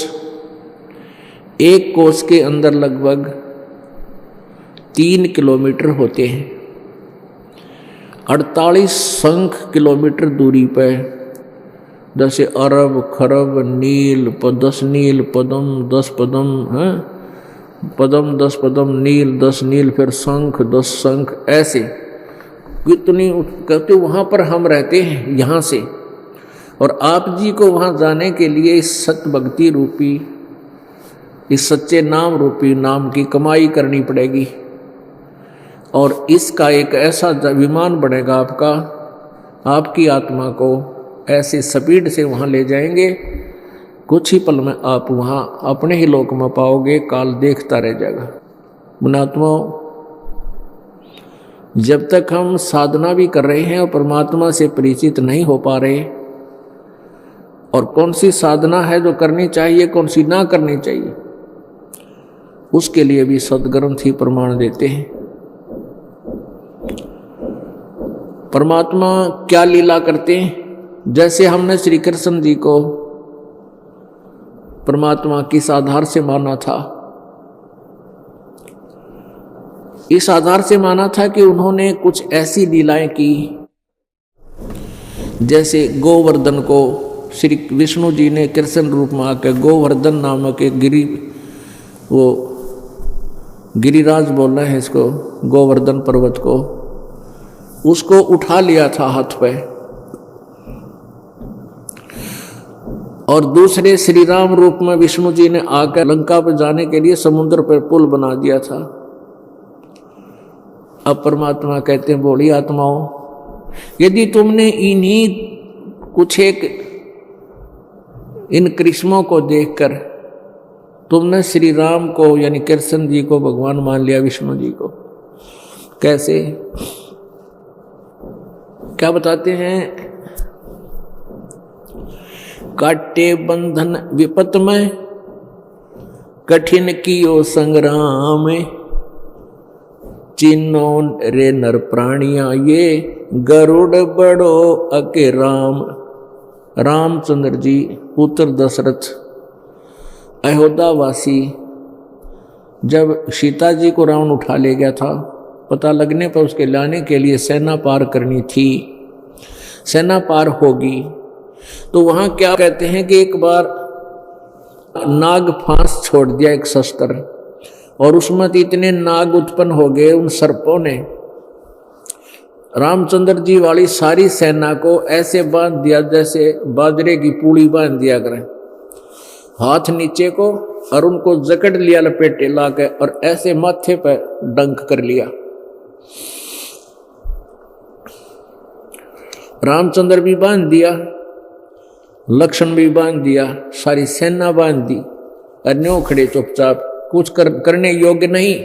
एक कोस के अंदर लगभग 3 किलोमीटर होते हैं। 48 शंख किलोमीटर दूरी पर, जैसे अरब खरब नील 10 नील पद्म 10 पद्म है, पद्म 10 पद्म नील 10 नील, फिर शंख 10 शंख, ऐसे कितनी कहते वहाँ पर हम रहते हैं यहाँ से। और आप जी को वहाँ जाने के लिए इस सत भक्ति रूपी, इस सच्चे नाम रूपी नाम की कमाई करनी पड़ेगी, और इसका एक ऐसा विमान बनेगा आपका, आपकी आत्मा को ऐसे स्पीड से वहाँ ले जाएंगे, कुछ ही पल में आप वहाँ अपने ही लोक में पाओगे, काल देखता रह जाएगा। मुनात्मा, जब तक हम साधना भी कर रहे हैं और परमात्मा से परिचित नहीं हो पा रहे, और कौन सी साधना है जो करनी चाहिए, कौन सी ना करनी चाहिए, उसके लिए भी सदग्रंथ ही प्रमाण देते हैं। परमात्मा क्या लीला करते हैं, जैसे हमने श्री कृष्ण जी को परमात्मा किस आधार से माना था, इस आधार से माना था कि उन्होंने कुछ ऐसी लीलाएं की, जैसे गोवर्धन को श्री विष्णु जी ने कृष्ण रूप में आकर गोवर्धन नामक एक वो गिरिराज बोलना है इसको, गोवर्धन पर्वत को, उसको उठा लिया था हाथ पे। और दूसरे श्री राम रूप में विष्णु जी ने आकर लंका पर जाने के लिए समुद्र पर पुल बना दिया था। अब परमात्मा कहते हैं, बोली आत्माओं, यदि तुमने इन्हीं कुछ एक इन कृष्णों को देखकर तुमने श्री राम को यानी कृष्ण जी को भगवान मान लिया, विष्णु जी को, कैसे, क्या बताते हैं, काटे बंधन विपत में कठिन कियो संग्राम, चिन्नो रे नर प्राणिया ये गरुड़ बड़ो अके राम। रामचंद्र जी पुत्र दशरथ अयोध्यावासी, जब सीता जी को रावण उठा ले गया था, पता लगने पर उसके लाने के लिए सेना पार करनी थी, सेना पार होगी तो वहां क्या कहते हैं कि एक बार नाग फांस छोड़ दिया, एक शस्त्र, और उसमें इतने नाग उत्पन्न हो गए उन सर्पों ने रामचंद्र जी वाली सारी सेना को ऐसे बांध दिया जैसे बाजरे की पूड़ी बांध दिया करें, हाथ नीचे को, और उनको जकड़ लिया लपेटे लाके, और ऐसे माथे पर डंक कर लिया। रामचंद्र भी बांध दिया, लक्ष्मण भी बांध दिया, सारी सेना बांध दी, अन्यों खड़े चुपचाप, कुछ करने योग्य नहीं।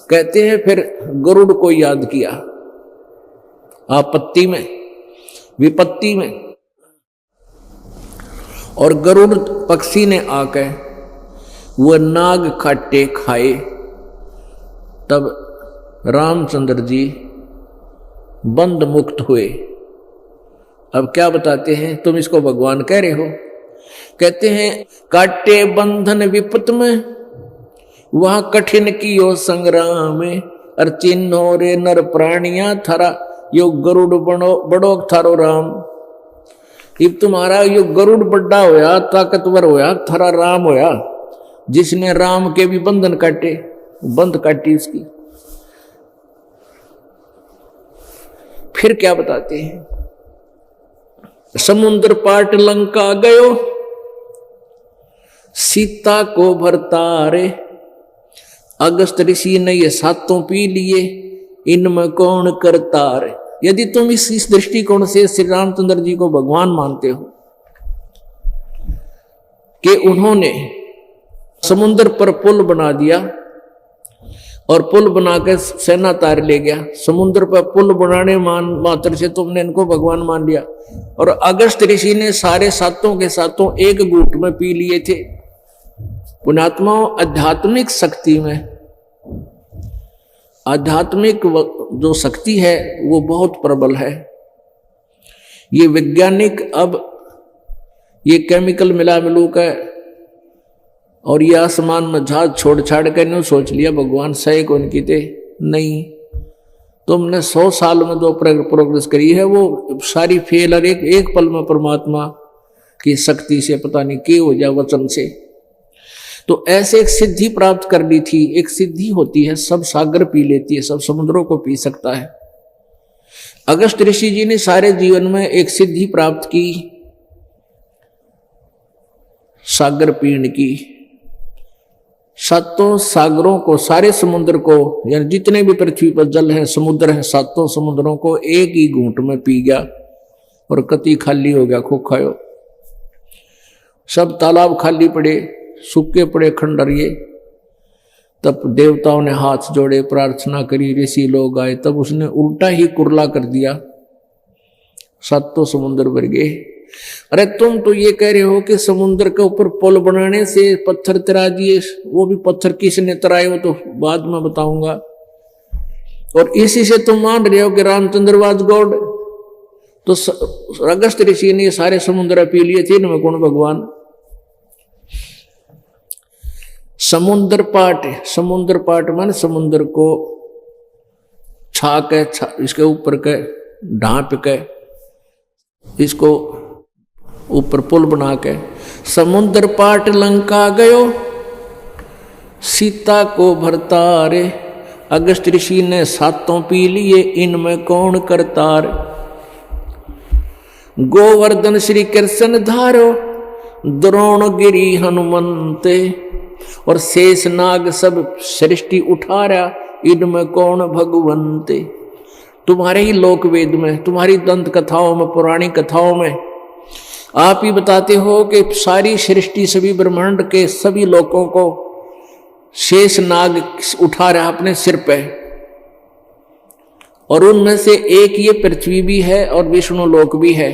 कहते हैं फिर गरुड़ को याद किया, आपत्ति में, विपत्ति में, और गरुड़ पक्षी ने आकर वह नाग काटे खाए। तब रामचंद्र जी बंद मुक्त हुए। अब क्या बताते हैं, तुम इसको भगवान कह रहे हो। कहते हैं काटे बंधन विपत में वह कठिन कियो संग्राम, और चिन्हो रे नर प्राणिया थारा यो गरुड़ बड़ो थारो राम। इब तुम्हारा यो गरुड़ बड़ा होया, ताकतवर होया, थारा राम होया, जिसने राम के भी बंधन काटे, बंद काटी उसकी। फिर क्या बताते हैं, समुद्र पाट लंका गयो सीता को भरतारे, अगस्त ऋषि ने ये सातों पी लिए, इनमें कौन करतार। यदि तुम इस दृष्टिकोण से श्री रामचंद्र जी को भगवान मानते हो कि उन्होंने समुद्र पर पुल बना दिया और पुल बनाकर सेना तार ले गया, समुद्र पर पुल बनाने मात्र से तुमने इनको भगवान मान लिया, और अगस्त ऋषि ने सारे सातों के सातों एक घूंट में पी लिए थे। पुण्यात्माओं, आध्यात्मिक शक्ति में, आध्यात्मिक जो शक्ति है वो बहुत प्रबल है। ये वैज्ञानिक अब ये केमिकल मिला मिलू का और ये आसमान में जहाज छोड़ छाड़ कर नहीं सोच लिया भगवान सही को इनकी थे, नहीं, तुमने 100 साल में जो प्रोग्रेस करी है वो सारी फेल, और एक पल में परमात्मा की शक्ति से पता नहीं क्या हो जाए, वचन से। तो ऐसे एक सिद्धि प्राप्त कर ली थी। एक सिद्धि होती है, सब सागर पी लेती है, सब समुद्रों को पी सकता है। अगस्त ऋषि जी ने सारे जीवन में एक सिद्धि प्राप्त की, सागर पीण की। सातों सागरों को, सारे समुद्र को, यानी जितने भी पृथ्वी पर जल है, समुद्र है, सातों समुद्रों को एक ही घूंट में पी गया और कति खाली हो गया, खोखायो। सब तालाब खाली पड़े, सूखे पड़े खंडरिए। तब देवताओं ने हाथ जोड़े, प्रार्थना करी, ऋषि लोग आए, तब उसने उल्टा ही कुरला कर दिया, सातों समुद्र भर गए। अरे तुम तो ये कह रहे हो कि समुद्र के ऊपर पुल बनाने से पत्थर तरा दिए, वो भी पत्थर किसने तराए हो तो बाद में बताऊंगा। और इसी से तुम मान रहे हो कि रामचंद्र वाज गॉड। तो अगस्त ऋषि ने सारे समुद्र पी लिए थे, इनमें कौन भगवान। समुद्र पाट मान समुद्र को छा इसके ऊपर के ढांप के इसको ऊपर पुल बना के। समुद्र पाट लंका गयो, सीता को भरतारे, अगस्त ऋषि ने सातों पी लिए, इनमें कौन करतार। गोवर्धन श्री कृष्ण धारो, द्रोण गिरी हनुमंते, और शेष नाग सब सृष्टि उठारा, इनमें कौन भगवंते। तुम्हारे ही लोक वेद में, तुम्हारी दंत कथाओं में, पुरानी कथाओं में आप ही बताते हो कि सारी सृष्टि, सभी ब्रह्मांड के सभी लोकों को शेष नाग उठा रहा अपने सिर पे, और उनमें से एक ये पृथ्वी भी है और विष्णु लोक भी है।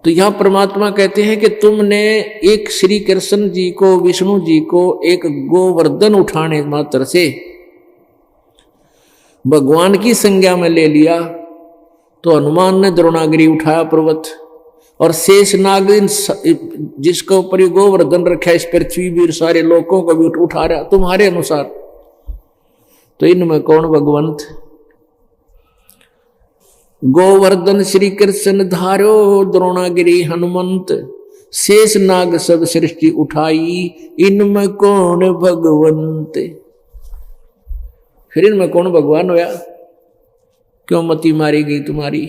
तो यहां परमात्मा कहते हैं कि तुमने एक श्री कृष्ण जी को, विष्णु जी को एक गोवर्धन उठाने मात्र से भगवान की संज्ञा में ले लिया, तो हनुमान ने द्रोणागिरी उठाया पर्वत, और शेष नाग जिसके ऊपर ये गोवर्धन रखा है, इस पृथ्वी भी सारे लोगों को भी उठा रहा तुम्हारे अनुसार। तो इनमें कौन भगवंत। गोवर्धन श्री कृष्ण धारो, द्रोणागिरी हनुमंत, शेष नाग सब सृष्टि उठाई, इनमें कौन भगवंत। फिर इनमें कौन भगवान होया, क्यों मती मारी गई तुम्हारी।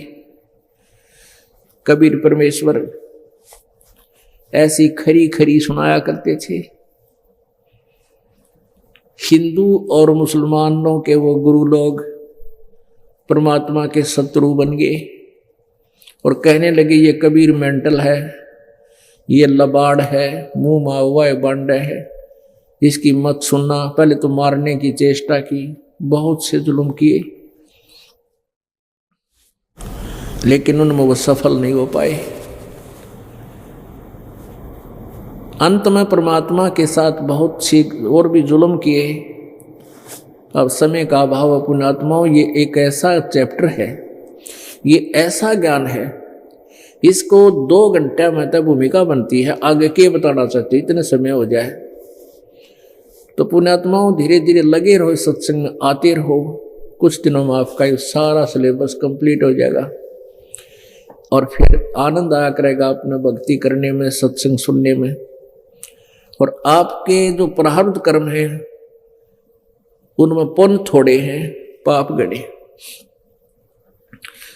कबीर परमेश्वर ऐसी खरी खरी सुनाया करते थे। हिंदू और मुसलमानों के वो गुरु लोग परमात्मा के शत्रु बन गए और कहने लगे ये कबीर मेंटल है, ये लबाड़ है, मुंह मावा बांडा है, इसकी मत सुनना। पहले तो मारने की चेष्टा की, बहुत से जुल्म किए, लेकिन उनमें वो सफल नहीं हो पाए। अंत में परमात्मा के साथ बहुत सी और भी जुल्म किए। अब समय का अभाव, पुण्यात्माओं, ये एक ऐसा चैप्टर है, ये ऐसा ज्ञान है, इसको 2 घंटे में तो भूमिका बनती है, आगे के बताना चाहते इतने समय हो जाए। तो पुण्यात्माओं धीरे धीरे लगे रहो, सत्संग में आते रहो, कुछ दिनों में आपका ये सारा सिलेबस कंप्लीट हो जाएगा और फिर आनंद आया करेगा अपने भक्ति करने में, सत्संग सुनने में। और आपके जो प्रारब्ध कर्म हैं उनमें पुण्य थोड़े हैं, पाप गड़े।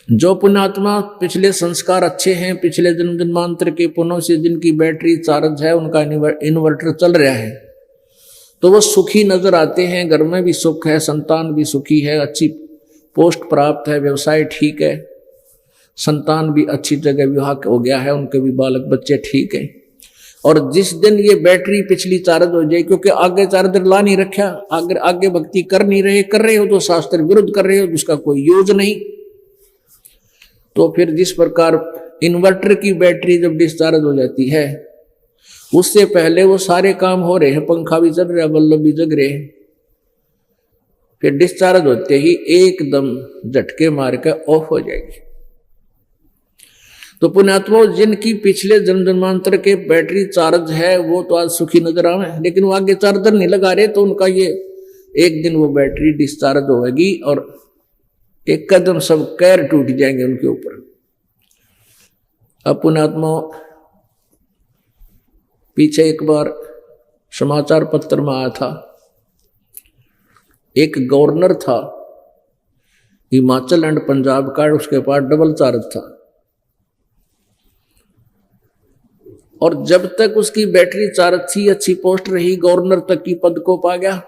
जो पुण्यात्मा पिछले संस्कार अच्छे हैं, पिछले जन्म जन्मांतर के पुण्यों से जिनकी बैटरी चार्ज है, उनका इन्वर्टर चल रहा है, तो वो सुखी नजर आते हैं। घर में भी सुख है, संतान भी सुखी है, अच्छी पोस्ट प्राप्त है, व्यवसाय ठीक है, संतान भी अच्छी जगह विवाह हो गया है, उनके भी बालक बच्चे ठीक है। और जिस दिन ये बैटरी पिछली चार्ज हो जाए, क्योंकि आगे चार्जर ला नहीं रखा, आगे भक्ति कर नहीं रहे, कर रहे हो तो शास्त्र विरुद्ध कर रहे हो, जिसका कोई यूज नहीं। तो फिर जिस प्रकार इन्वर्टर की बैटरी जब डिस्चार्ज हो जाती है, उससे पहले वो सारे काम हो रहे हैं, पंखा भी चल रहा है, बल्ब भी जग रहे हैं, फिर डिस्चार्ज होते ही एकदम झटके मार कर ऑफ हो जाएगी। तो पुण्यात्मा जिनकी पिछले जन्म जन्मांतर के बैटरी चार्ज है, वो तो आज सुखी नजर आवे, लेकिन वो आगे चार्जर नहीं लगा रहे, तो उनका ये एक दिन वो बैटरी डिस्चार्ज होगी और एक कदम सब कैर टूट जाएंगे उनके ऊपर। अब पुण्यात्मा पीछे एक बार समाचार पत्र में आया था, एक गवर्नर था हिमाचल एंड पंजाब का, उसके पास डबल चार्ज था, और जब तक उसकी बैटरी चार्ज थी, अच्छी पोस्ट रही, गवर्नर तक की पद को पा गया।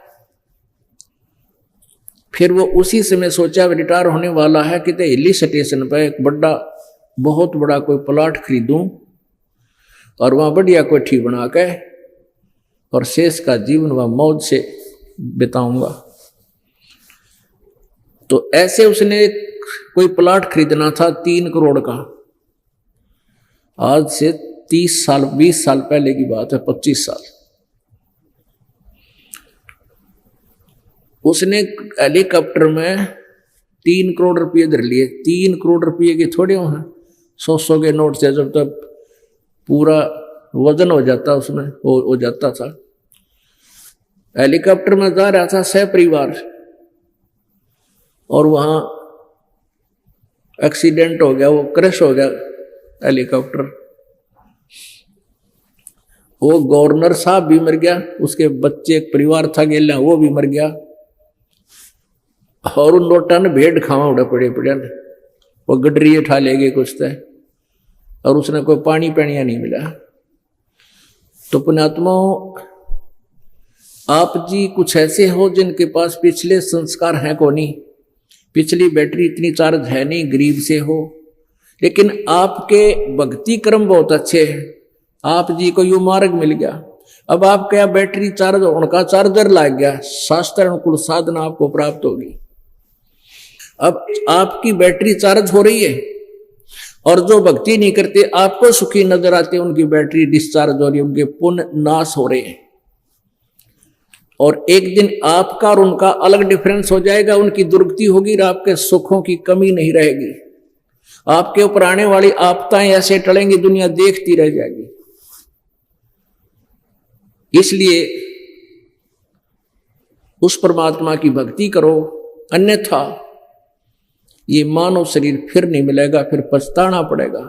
फिर वो उसी समय सोचा रिटायर होने वाला है कि हिली स्टेशन पर एक बहुत बड़ा कोई प्लॉट खरीदूं और वहां बढ़िया कोठी बना के और शेष का जीवन वह मौज से बिताऊंगा। तो ऐसे उसने कोई प्लॉट खरीदना था 3 करोड़ का। आज से 30 साल 20 साल पहले की बात है, 25 साल। उसने हेलीकॉप्टर में 3 करोड़ रुपये धर लिए। 3 करोड़ रुपये के थोड़े हैं, 100 के नोट से जब तक पूरा वजन हो जाता उसमें हो जाता था। हेलीकॉप्टर में जा रहा था सहपरिवार, और वहां एक्सीडेंट हो गया, वो क्रैश हो गया हेलीकॉप्टर, वो गवर्नर साहब भी मर गया, उसके बच्चे एक परिवार था गेला वो भी मर गया, और उन लोटा ने भेड़ खावा उड़ा पड़े पड़े ने वो गडरी उठा ले गए कुछ तय, और उसने कोई पानी पैनिया नहीं मिला। तो पुण्यात्मा आप जी कुछ ऐसे हो जिनके पास पिछले संस्कार हैं को नहीं, पिछली बैटरी इतनी चार्ज है नहीं, गरीब से हो, लेकिन आपके भक्ति कर्म बहुत अच्छे हैं, आप जी को यू मार्ग मिल गया। अब आपका यहाँ बैटरी चार्ज उनका चार्जर लग गया, शास्त्र अनुकूल साधना आपको प्राप्त होगी। अब आपकी बैटरी चार्ज हो रही है, और जो भक्ति नहीं करते आपको सुखी नजर आते उनकी बैटरी डिस्चार्ज हो रही है, उनके पुण्य नाश हो रहे हैं। और एक दिन आपका और उनका अलग डिफरेंस हो जाएगा, उनकी दुर्गति होगी और आपके सुखों की कमी नहीं रहेगी। आपके ऊपर आने वाली आपदाएं ऐसे टलेंगी, दुनिया देखती रह जाएगी। इसलिए उस परमात्मा की भक्ति करो, अन्यथा ये मानव शरीर फिर नहीं मिलेगा, फिर पछताना पड़ेगा।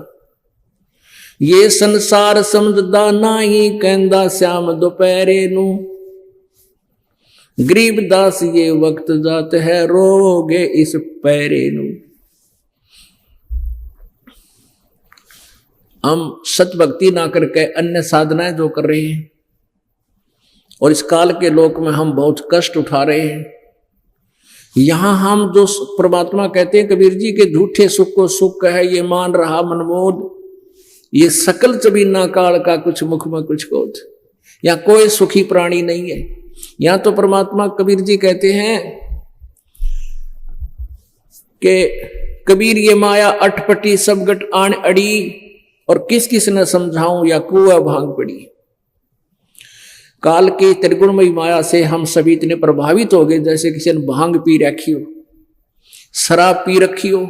ये संसार समझदा नाही कहंदा श्याम दोपहरे नू, गरीबदास ये वक्त जात है रोगे इस पैरे नू। हम सतभक्ति ना करके अन्य साधनाएं जो कर रहे हैं, और इस काल के लोक में हम बहुत कष्ट उठा रहे हैं। यहां हम जो परमात्मा कहते हैं कबीर जी के झूठे सुख को सुख है ये मान रहा मनमोद, ये सकल चबीना काल का कुछ मुख में कुछ कोथ, या कोई सुखी प्राणी नहीं है। यहां तो परमात्मा कबीर जी कहते हैं कि कबीर ये माया अटपटी सब गट आन अड़ी, और किस किस ने समझाऊं या कुआ भांग पड़ी। काल की त्रिगुणमयी माया से हम सभी इतने प्रभावित हो गए जैसे किसी ने भांग पी रखी हो, शराब पी रखी हो,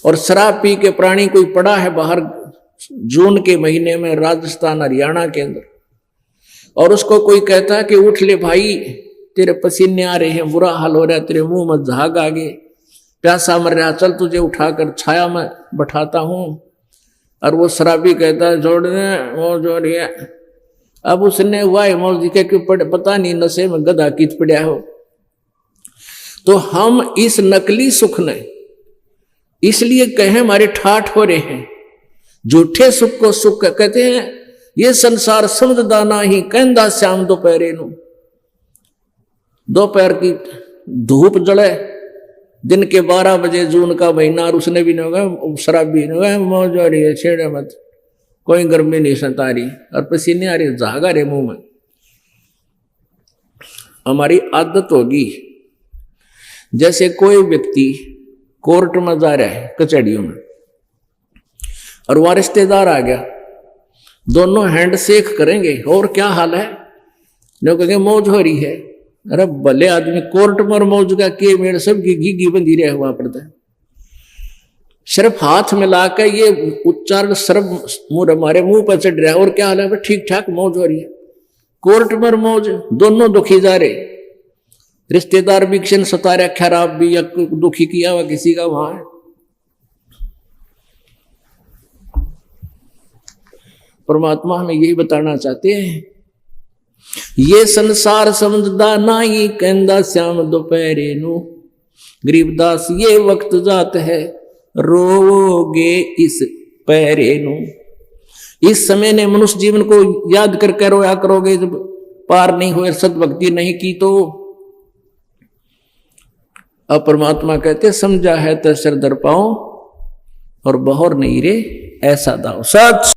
और शराब पी के प्राणी कोई पड़ा है बाहर जून के महीने में राजस्थान हरियाणा के अंदर, और उसको कोई कहता है कि उठ ले भाई तेरे पसीने आ रहे हैं, बुरा हाल हो रहा है, तेरे मुंह में झाग आ गए, प्यासा मर रहा, चल तुझे उठाकर छाया में बैठाता हूं। और वो शराबी कहता है जोड़ दे वो जोड़ गया। अब उसने हुआ है मौज दिखे कि पता नहीं नशे में गधा कित पड़ा हो। तो हम इस नकली सुख ने इसलिए कहे हमारे ठाठ हो रहे हैं, झूठे सुख को सुख कहते हैं। ये संसार समझदा नाही कहंदा श्याम दोपहरे नू, दोपहर की धूप जले दिन के 12 बजे जून का महीना, और उसने भी नहीं होगा शराबी नहीं होगा मौज हो रही है, छेड़े मत, कोई गर्मी नहीं सता रही और पसीने आ रही, झागा रहे मुंह में। हमारी आदत होगी जैसे कोई व्यक्ति कोर्ट में जा रहा है कचहरियों में, और वहां रिश्तेदार आ गया, दोनों हैंड शेक करेंगे और क्या हाल है, जो कहेंगे मौज हो रही है। अरे भले आदमी कोर्ट में मौज का के मेरे सब घी बंधी रहे हुआ पड़ता है, सिर्फ हाथ मिला के ये उच्चारण सिर्फ हमारे मुंह पर चढ़ रहा है, और क्या हाल है, ठीक ठाक मौज हो रही है। कोर्ट पर मौज, दोनों दुखी जा रहे, रिश्तेदार भी किसी ने सता रहा, खराब भी या दुखी किया हुआ किसी का वहां है। परमात्मा हमें यही बताना चाहते हैं, ये संसार समझदा नाही कहंदा श्याम दोपहरे नू, गरीबदास ये वक्त जात है रोगे इस पैरे नू। इस समय ने मनुष्य जीवन को याद करके रोया करोगे, जब पार नहीं हुए सद्भक्ति नहीं की तो। अब परमात्मा कहते समझा है तो सिर दर पाओ, और बहोर नहीं रे ऐसा दाओ। सच